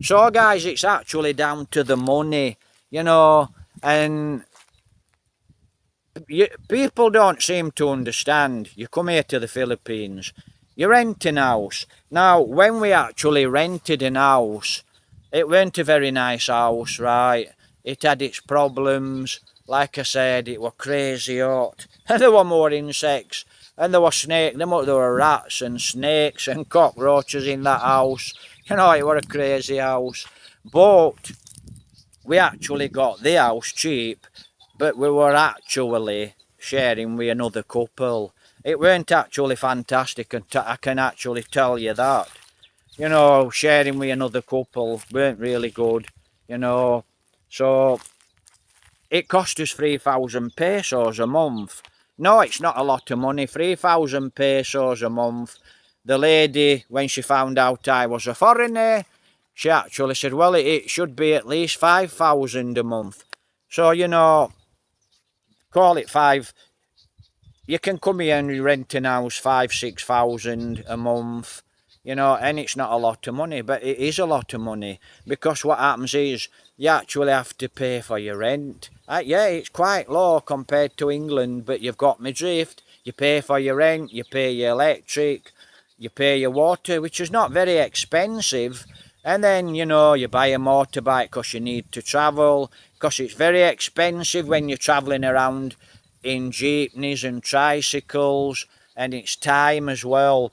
So, guys, it's actually down to the money, you know, and people don't seem to understand. You come here to the Philippines, you rent an house. Now, when we actually rented an house, it weren't a very nice house, right? It had its problems. Like I said, it were crazy hot. And there were more insects. And there were snakes. There were rats and snakes and cockroaches in that house. You know, it were a crazy house. But we actually got the house cheap, but we were actually sharing with another couple. It weren't actually fantastic, and I can actually tell you that. You know, sharing with another couple weren't really good, you know. So it cost us 3,000 pesos a month. No, it's not a lot of money. 3,000 pesos a month. The lady, when she found out I was a foreigner, she actually said, well, it should be at least 5,000 a month. So, you know, call it five. You can come here and rent an house 5,000, 6,000 a month, you know, and it's not a lot of money, but it is a lot of money because what happens is you actually have to pay for your rent. Yeah, it's quite low compared to England, but you've got my drift. You pay for your rent, you pay your electric, you pay your water, which is not very expensive. And then, you know, you buy a motorbike because you need to travel, because it's very expensive when you're travelling around in jeepneys and tricycles, and it's time as well.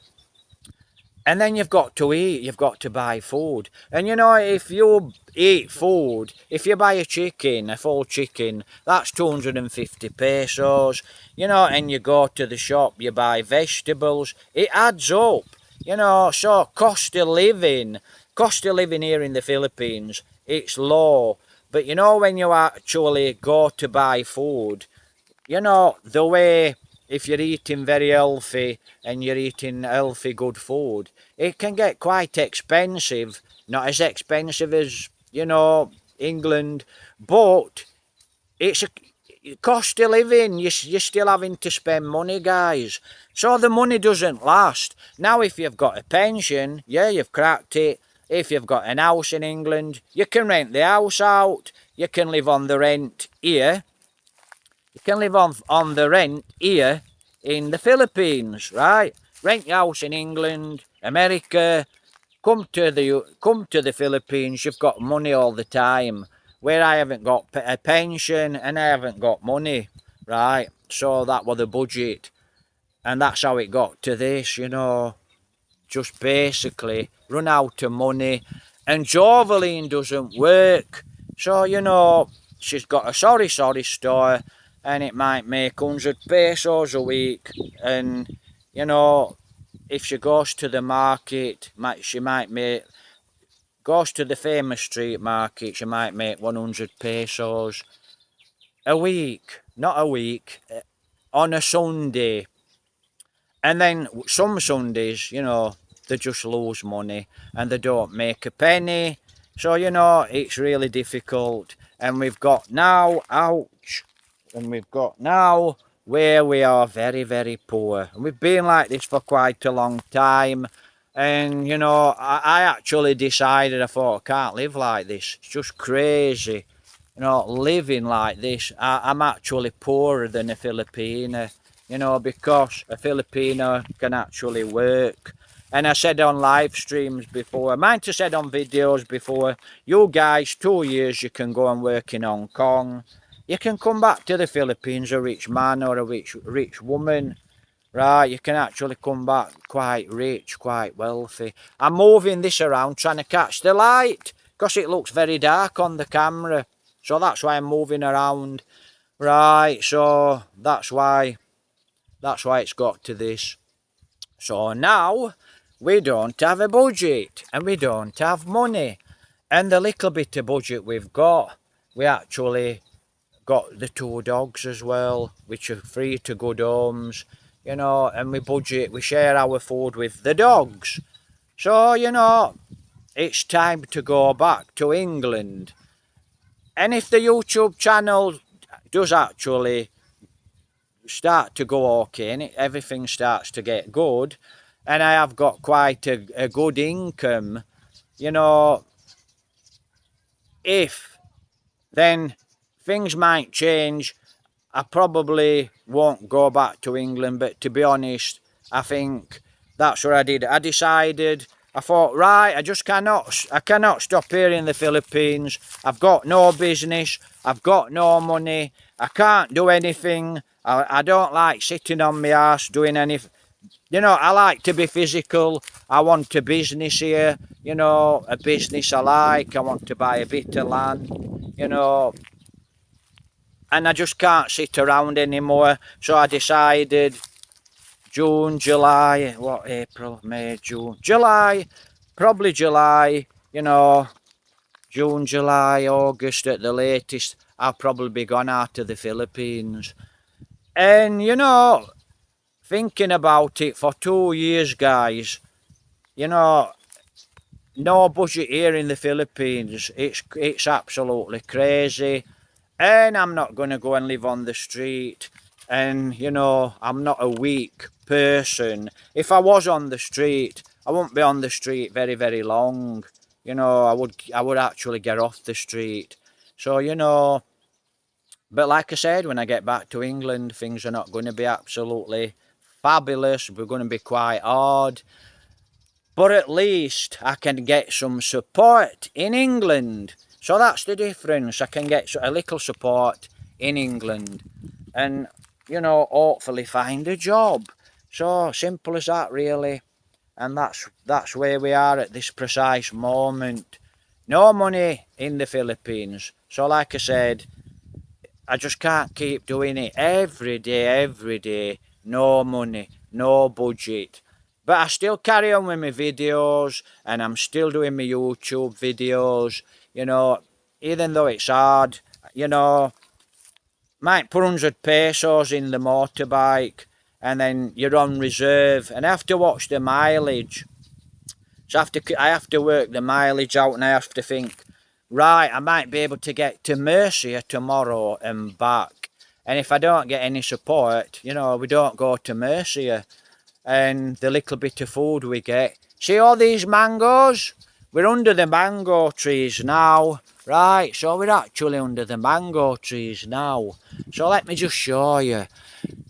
And then you've got to eat, you've got to buy food. And you know, if you eat food, if you buy a chicken, a full chicken, that's 250 pesos. You know, and you go to the shop, you buy vegetables, it adds up. You know, so cost of living here in the Philippines, it's low. But you know, when you actually go to buy food, you know, the way if you're eating very healthy and you're eating healthy, good food, it can get quite expensive. Not as expensive as, you know, England, but it's a cost of living. You're still having to spend money, guys. So the money doesn't last. Now, if you've got a pension, yeah, you've cracked it. If you've got an house in England, you can rent the house out. You can live on the rent here. You can live on the rent here in the Philippines, right? Rent your house in England, America. Come to the Philippines. You've got money all the time. Where I haven't got a pension and I haven't got money, right? So that was the budget, and that's how it got to this. You know, just basically run out of money, and Joveline doesn't work. So, you know, she's got a sorry store, and it might make 100 pesos a week. And, you know, if she goes to the market, she might make, goes to the famous street market, she might make 100 pesos a week. Not a week, on a Sunday. And then some Sundays, you know, they just lose money and they don't make a penny. So, you know, it's really difficult. And we've got now, ouch, and we've got now where we are very, very poor. And we've been like this for quite a long time. And, you know, I actually decided, I thought, I can't live like this. It's just crazy. You know, living like this. I'm actually poorer than a Filipino, you know, because a Filipino can actually work. And I said on live streams before, I might have said on videos before, you guys, 2 years you can go and work in Hong Kong. You can come back to the Philippines, a rich man or a rich woman. Right, you can actually come back quite rich, quite wealthy. I'm moving this around trying to catch the light because it looks very dark on the camera. So that's why I'm moving around. Right, so that's why it's got to this. So now we don't have a budget and we don't have money. And the little bit of budget we've got, we actually got the 2 dogs as well, which are free to good homes, you know, and we share our food with the dogs. So, you know, it's time to go back to England. And if the YouTube channel does actually start to go okay and everything starts to get good, and I have got quite a good income, you know, if, then things might change. I probably won't go back to England, but to be honest, I think that's what I did. I decided, I thought, right, I cannot stop here in the Philippines. I've got no business, I've got no money, I can't do anything. I don't like sitting on my ass doing anything. You know, I like to be physical. I want a business here, you know, a business I like. I want to buy a bit of land, you know, and I just can't sit around anymore. So I decided June, July, what, April, May, June, July, probably July, you know, June, July, August at the latest, I'll probably be gone out of the Philippines. And, you know, thinking about it for 2 years, guys, you know, no budget here in the Philippines. It's absolutely crazy. And I'm not going to go and live on the street. And, you know, I'm not a weak person. If I was on the street, I wouldn't be on the street very, very long. You know, I would actually get off the street. So, you know, but like I said, when I get back to England, things are not going to be absolutely fabulous. We're going to be quite hard. But at least I can get some support in England. So that's the difference. I can get a little support in England and, you know, hopefully find a job. So simple as that, really. And that's where we are at this precise moment. No money in the Philippines. So like I said, I just can't keep doing it every day. No money, no budget. But I still carry on with my videos, and I'm still doing my YouTube videos, you know, even though it's hard, you know, might put 100 pesos in the motorbike, and then you're on reserve, and I have to watch the mileage. So I have to work the mileage out, and I have to think, right, I might be able to get to Murcia tomorrow and back. And if I don't get any support, you know, we don't go to Murcia. And the little bit of food we get. See all these mangoes? We're under the mango trees now. Right, so we're actually under the mango trees now. So let me just show you.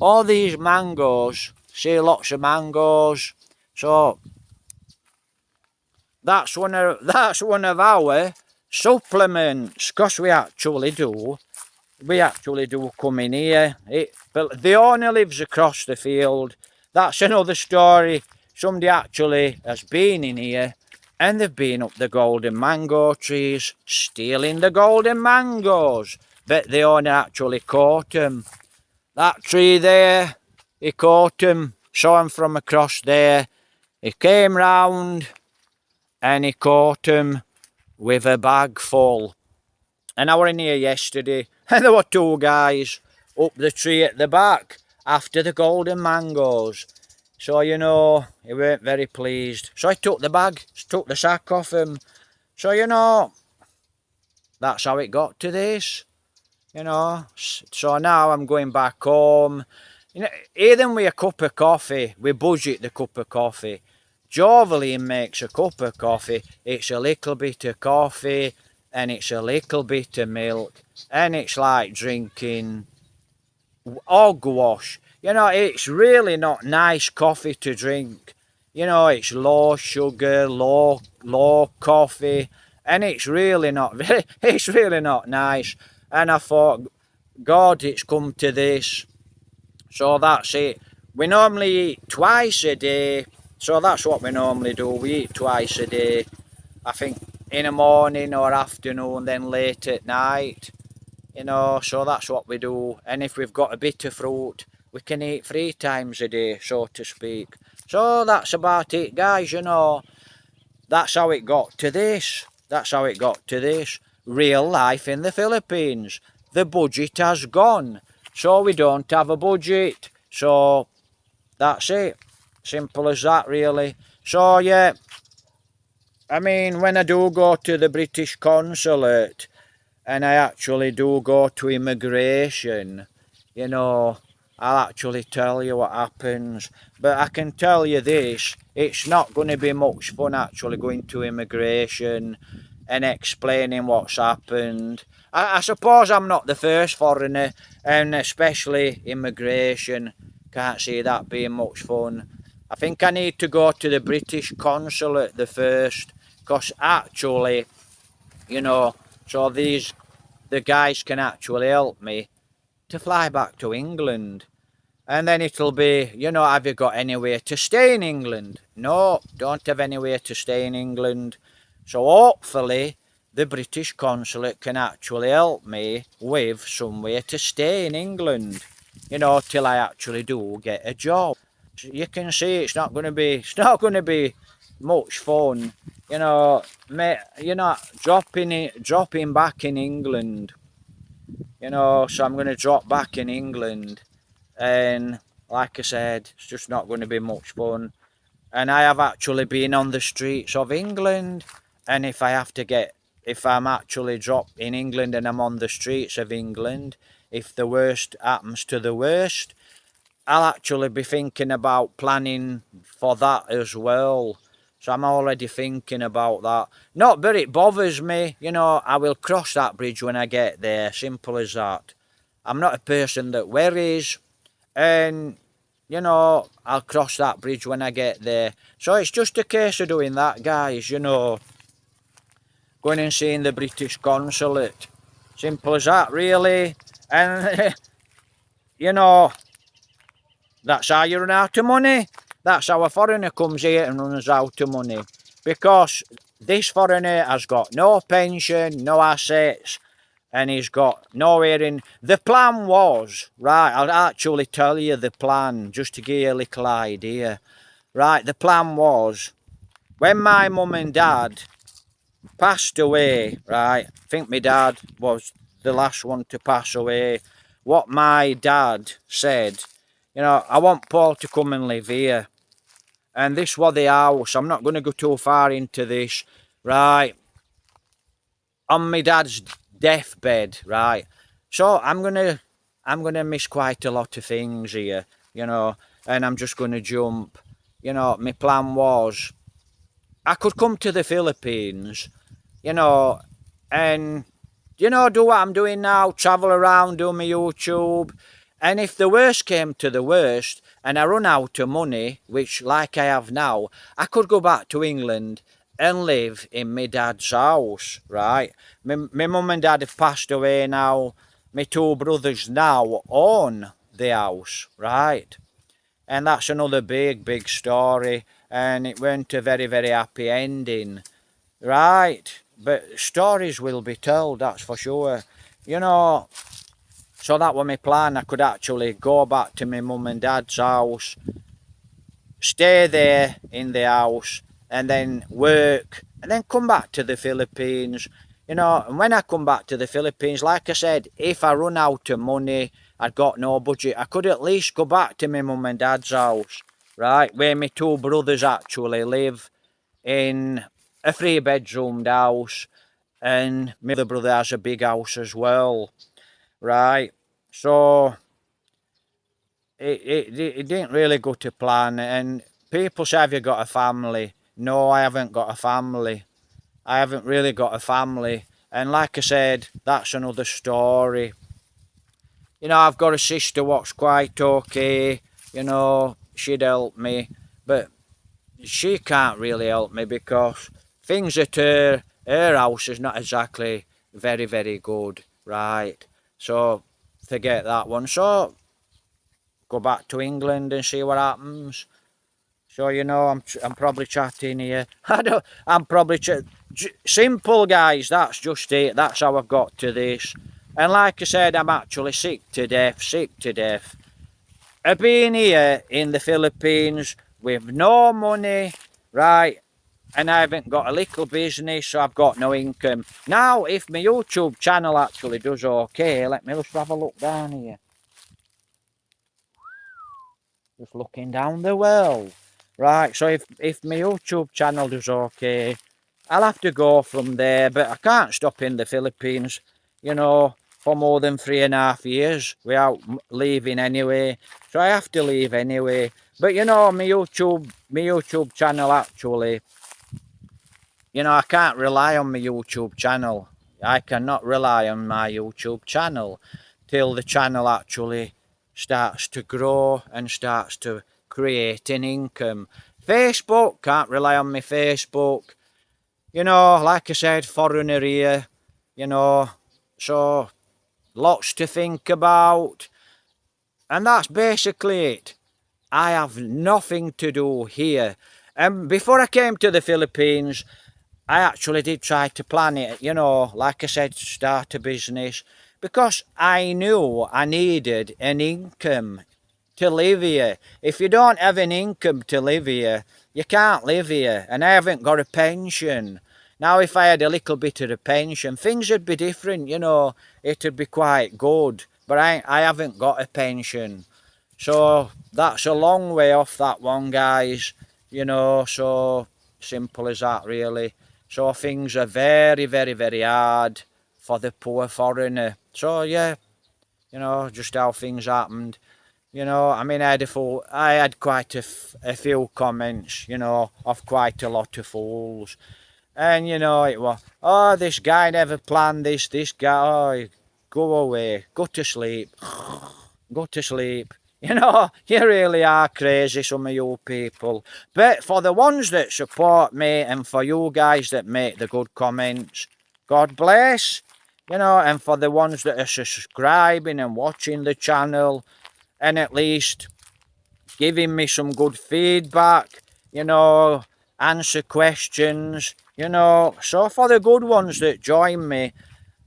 All these mangoes. See, lots of mangoes. So that's one of our supplements. Because we actually do come in here. But the owner lives across the field. That's another story. Somebody actually has been in here and they've been up the golden mango trees, stealing the golden mangoes. But the owner actually caught them. That tree there, he caught them, saw him from across there. He came round and he caught him with a bag full. And I were in here yesterday and there were two guys up the tree at the back after the golden mangoes. So, you know, he weren't very pleased. So I took the bag, took the sack off him. So, you know, that's how it got to this, you know. So now I'm going back home. You know, even with a cup of coffee, we budget the cup of coffee. Jovelin makes a cup of coffee. It's a little bit of coffee and it's a little bit of milk. And it's like drinking hogwash. You know, it's really not nice coffee to drink. You know, it's low sugar, low coffee, and it's really not nice. And I thought, God, it's come to this. So that's it. We normally eat twice a day. So that's what we normally do. We eat twice a day. I think in the morning or afternoon, then late at night. You know, so that's what we do. And if we've got a bit of fruit, we can eat 3 times a day, so to speak. So that's about it, guys, you know. That's how it got to this. That's how it got to this. Real life in the Philippines. The budget has gone. So we don't have a budget. So that's it. Simple as that, really. So, yeah. I mean, when I do go to the British consulate, and I actually do go to immigration, you know, I'll actually tell you what happens. But I can tell you this, it's not going to be much fun actually going to immigration. and explaining what's happened. I suppose I'm not the first foreigner, and especially immigration. Can't see that being much fun. I think I need to go to the British consulate the first, because actually, you know, so the guys can actually help me to fly back to England. And then it'll be, have you got anywhere to stay in England? No, don't have anywhere to stay in England. So hopefully the British consulate can actually help me with somewhere to stay in England, till I actually do get a job. You can see it's not going to be much fun, dropping back in England, so I'm going to drop back in England. And like I said, it's just not going to be much fun. And I have actually been on the streets of England, and if I'm actually dropped in England and I'm on the streets of England, if the worst happens to the worst, I'll actually be thinking about planning for that as well. So I'm already thinking about that. Not that it bothers me, I will cross that bridge when I get there, simple as that. I'm not a person that worries, and I'll cross that bridge when I get there. So it's just a case of doing that, guys, going and seeing the British consulate. Simple as that, really. And that's how you run out of money. That's how a foreigner comes here and runs out of money, because this foreigner has got no pension, no assets, and he's got nowhere in. The plan was, right, I'll actually tell you the plan, just to give you a little idea. Right, the plan was, when my mum and dad passed away, right, I think my dad was the last one to pass away, what my dad said, I want Paul to come and live here. And this was the house. I'm not going to go too far into this, right, on my dad's deathbed, right? So I'm gonna miss quite a lot of things here, and I'm just gonna jump. My plan was I could come to the Philippines, and do what I'm doing now, travel around, do my YouTube. And if the worst came to the worst and I run out of money, which like I have now, I could go back to England and live in my dad's house, right? My mum and dad have passed away now. My two brothers now own the house, right? And that's another big story. And it weren't a very, very happy ending, right? But stories will be told, that's for sure. So that was my plan. I could actually go back to my mum and dad's house, stay there in the house, and then work, and then come back to the Philippines. And when I come back to the Philippines, like I said, if I run out of money, I'd got no budget, I could at least go back to my mum and dad's house, right, where my two brothers actually live, in a 3-bedroomed house, and my other brother has a big house as well, right? So it didn't really go to plan. And people say, have you got a family? No, I haven't got a family. I haven't really got a family. And like I said, that's another story. I've got a sister what's quite okay. She'd help me. But she can't really help me, because things at her house is not exactly very, very good, right? So forget that one. So go back to England and see what happens. So I'm probably chatting here. I'm probably simple, guys. That's just it. That's how I've got to this. And like I said, I'm actually sick to death. I've been here in the Philippines with no money, right? And I haven't got a little business, so I've got no income. Now, if my YouTube channel actually does okay, let me just have a look down here. Just looking down the well. Right, so if my YouTube channel does okay, I'll have to go from there. But I can't stop in the Philippines, for more than 3.5 years without leaving anyway. So I have to leave anyway. But my YouTube channel actually, you know, I can't rely on my YouTube channel. I cannot rely on my YouTube channel till the channel actually starts to grow and starts to create an income. Facebook, can't rely on my Facebook. You know, like I said, foreigner here, you know, so lots to think about. And that's basically it. I have nothing to do here. And before I came to the Philippines, I actually did try to plan it, you know, like I said, start a business because I knew I needed an income to live here. If you don't have an income to live here, you can't live here. And I haven't got a pension. Now, if I had a little bit of a pension, things would be different, you know, it'd be quite good. But I haven't got a pension. So that's a long way off that one, guys. You know, so simple as that, really. So things are very, very, very hard for the poor foreigner. So yeah, you know, just how things happened. You know, I mean, I had quite a few comments, you know, of quite a lot of fools. And, you know, it was, oh, this guy never planned this guy, oh, go away, go to sleep, go to sleep. You know, you really are crazy, some of you people. But for the ones that support me and for you guys that make the good comments, God bless. You know, and for the ones that are subscribing and watching the channel and at least giving me some good feedback, you know, answer questions, you know. So for the good ones that join me,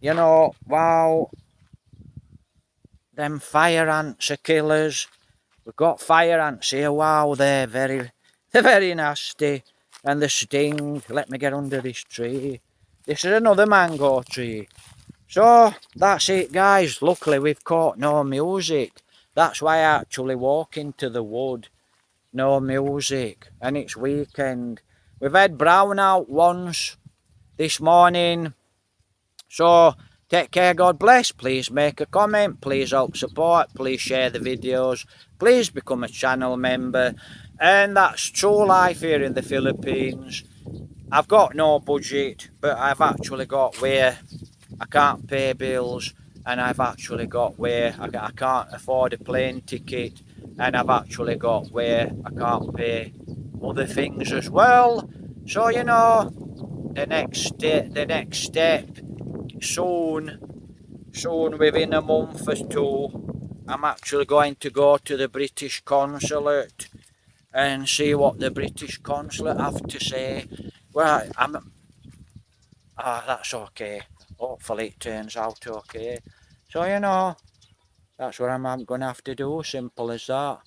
you know, wow, them fire ants are killers. We've got fire ants here. Wow, they're very nasty. And the sting. Let me get under this tree. This is another mango tree. So, that's it, guys. Luckily, we've caught no music. That's why I actually walk into the wood. No music. And it's weekend. We've had brownout once this morning. So, take care, God bless. Please make a comment. Please help support. Please share the videos. Please become a channel member. And that's true life here in the Philippines. I've got no budget, but I've actually got where I can't pay bills, and I've actually got where I can't afford a plane ticket, and I've actually got where I can't pay other things as well. So, you know, the next step soon within a month or two, I'm actually going to go to the British consulate and see what the British consulate have to say. Well, that's okay. Hopefully it turns out okay. So, you know, that's what I'm going to have to do. Simple as that.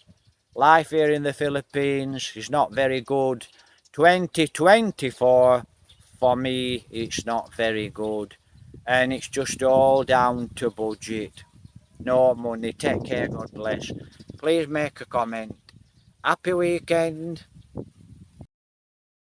Life here in the Philippines is not very good. 2024, for me, it's not very good. And it's just all down to budget. No money. Take care. God bless. Please make a comment. Happy weekend.